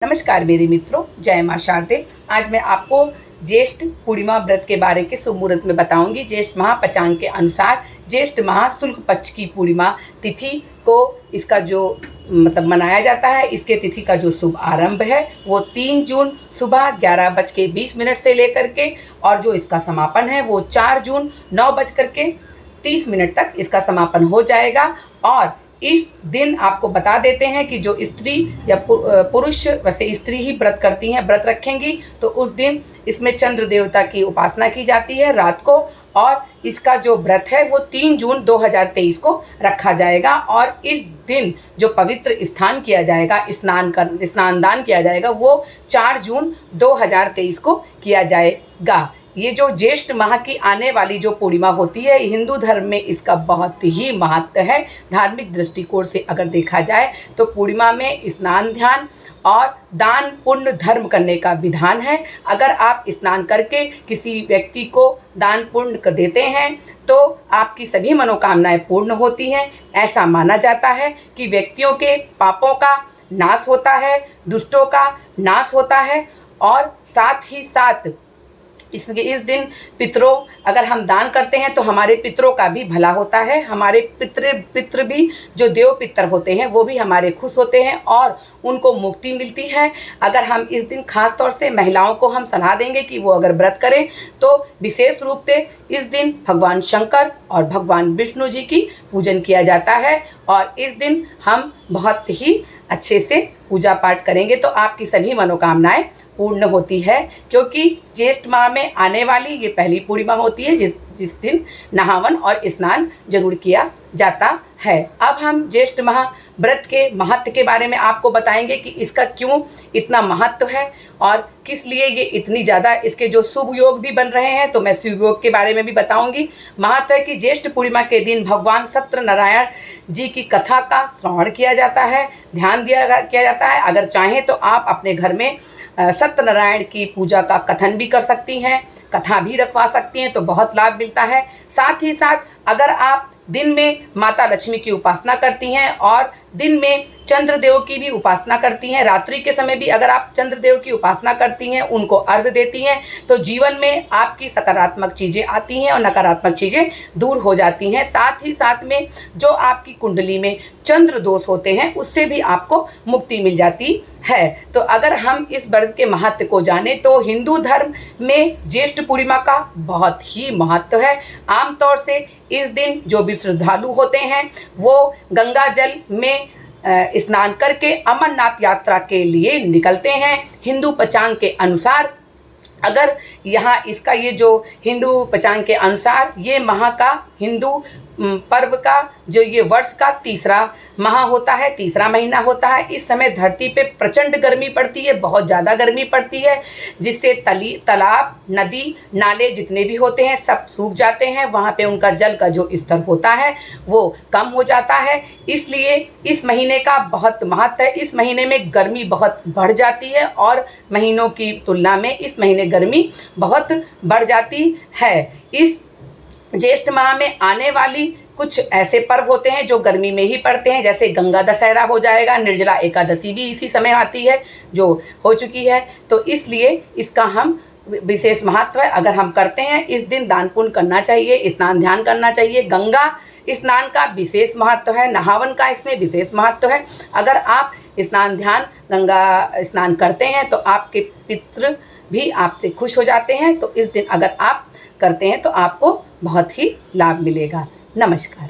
नमस्कार मेरे मित्रों, जय मां शारदे। आज मैं आपको ज्येष्ठ पूर्णिमा व्रत के बारे के शुभ मुहूर्त में बताऊंगी। ज्येष्ठ माह पंचांग के अनुसार ज्येष्ठ माह शुक्ल पक्ष की पूर्णिमा तिथि को इसका जो मनाया जाता है, इसके तिथि का जो शुभ आरंभ है वो 3 जून सुबह 11:20 से लेकर के और जो इसका समापन है वो 4 जून 9:30 तक इसका समापन हो जाएगा। और इस दिन आपको बता देते हैं कि जो स्त्री या पुरुष, वैसे स्त्री ही व्रत करती हैं, व्रत रखेंगी तो उस दिन इसमें चंद्र देवता की उपासना की जाती है रात को। और इसका जो व्रत है वो 3 जून 2023 को रखा जाएगा। और इस दिन जो पवित्र स्नान किया जाएगा, स्नान दान किया जाएगा, वो 4 जून 2023 को किया जाएगा। ये जो ज्येष्ठ माह की आने वाली जो पूर्णिमा होती है, हिंदू धर्म में इसका बहुत ही महत्व है। धार्मिक दृष्टिकोण से अगर देखा जाए तो पूर्णिमा में स्नान ध्यान और दान पुण्य धर्म करने का विधान है। अगर आप स्नान करके किसी व्यक्ति को दान पुण्य देते हैं तो आपकी सभी मनोकामनाएं पूर्ण होती हैं। ऐसा माना जाता है कि व्यक्तियों के पापों का नाश होता है, दुष्टों का नाश होता है। और साथ ही साथ इस दिन पितरों, अगर हम दान करते हैं तो हमारे पितरों का भी भला होता है। हमारे पितृ भी जो देव पितर होते हैं वो भी हमारे खुश होते हैं और उनको मुक्ति मिलती है। अगर हम इस दिन खास तौर से महिलाओं को हम सलाह देंगे कि वो अगर व्रत करें तो विशेष रूप से इस दिन भगवान शंकर और भगवान विष्णु जी की पूजन किया जाता है। और इस दिन हम बहुत ही अच्छे से पूजा पाठ करेंगे तो आपकी सभी मनोकामनाएं पूर्ण होती है। क्योंकि ज्येष्ठ माह में आने वाली ये पहली पूर्णिमा होती है जिस दिन नहावन और स्नान जरूर किया जाता है। अब हम ज्येष्ठ माह व्रत के महत्व के बारे में आपको बताएंगे कि इसका क्यों इतना महत्व है और किस लिए ये इतनी ज़्यादा इसके जो शुभ योग भी बन रहे हैं, तो मैं शुभ योग के बारे में भी बताऊंगी। महत्व है कि ज्येष्ठ पूर्णिमा के दिन भगवान सत्यनारायण जी की कथा का श्रवण किया जाता है, ध्यान किया जाता है। अगर चाहें तो आप अपने घर में सत्यनारायण की पूजा का कथन भी कर सकती हैं, कथा भी रखवा सकती हैं, तो बहुत लाभ मिलता है। साथ ही साथ अगर आप दिन में माता लक्ष्मी की उपासना करती हैं और दिन में चंद्रदेव की भी उपासना करती हैं, रात्रि के समय भी अगर आप चंद्रदेव की उपासना करती हैं, उनको अर्घ्य देती हैं, तो जीवन में आपकी सकारात्मक चीज़ें आती हैं और नकारात्मक चीज़ें दूर हो जाती हैं। साथ ही साथ में जो आपकी कुंडली में चंद्र दोष होते हैं उससे भी आपको मुक्ति मिल जाती है। तो अगर हम इस व्रत के महत्व को जाने तो हिंदू धर्म में ज्येष्ठ पूर्णिमा का बहुत ही महत्व है। आमतौर से इस दिन जो भी श्रद्धालु होते हैं वो गंगा जल में स्नान करके अमरनाथ यात्रा के लिए निकलते हैं। हिंदू पंचांग के अनुसार अगर यहाँ इसका ये जो हिंदू पंचांग के अनुसार ये माह का हिंदू पर्व का जो ये वर्ष का तीसरा माह होता है, तीसरा महीना होता है। इस समय धरती पे प्रचंड गर्मी पड़ती है, बहुत ज़्यादा गर्मी पड़ती है, जिससे तालाब, नदी, नाले जितने भी होते हैं सब सूख जाते हैं। वहाँ पे उनका जल का जो स्तर होता है वो कम हो जाता है। इसलिए इस महीने का बहुत महत्व है। इस महीने में गर्मी बहुत बढ़ जाती है और महीनों की तुलना में इस महीने गर्मी बहुत बढ़ जाती है। इस ज्येष्ठ माह में आने वाली कुछ ऐसे पर्व होते हैं जो गर्मी में ही पड़ते हैं, जैसे गंगा दशहरा हो जाएगा, निर्जला एकादशी भी इसी समय आती है जो हो चुकी है। तो इसलिए इसका हम विशेष महत्व है। अगर हम करते हैं इस दिन दान पुण्य करना चाहिए, स्नान ध्यान करना चाहिए। गंगा स्नान का विशेष महत्व है, नहावन का इसमें विशेष महत्व है। अगर आप स्नान ध्यान गंगा स्नान करते हैं तो आपके पितृ भी आपसे खुश हो जाते हैं। तो इस दिन अगर आप करते हैं तो आपको बहुत ही लाभ मिलेगा। नमस्कार।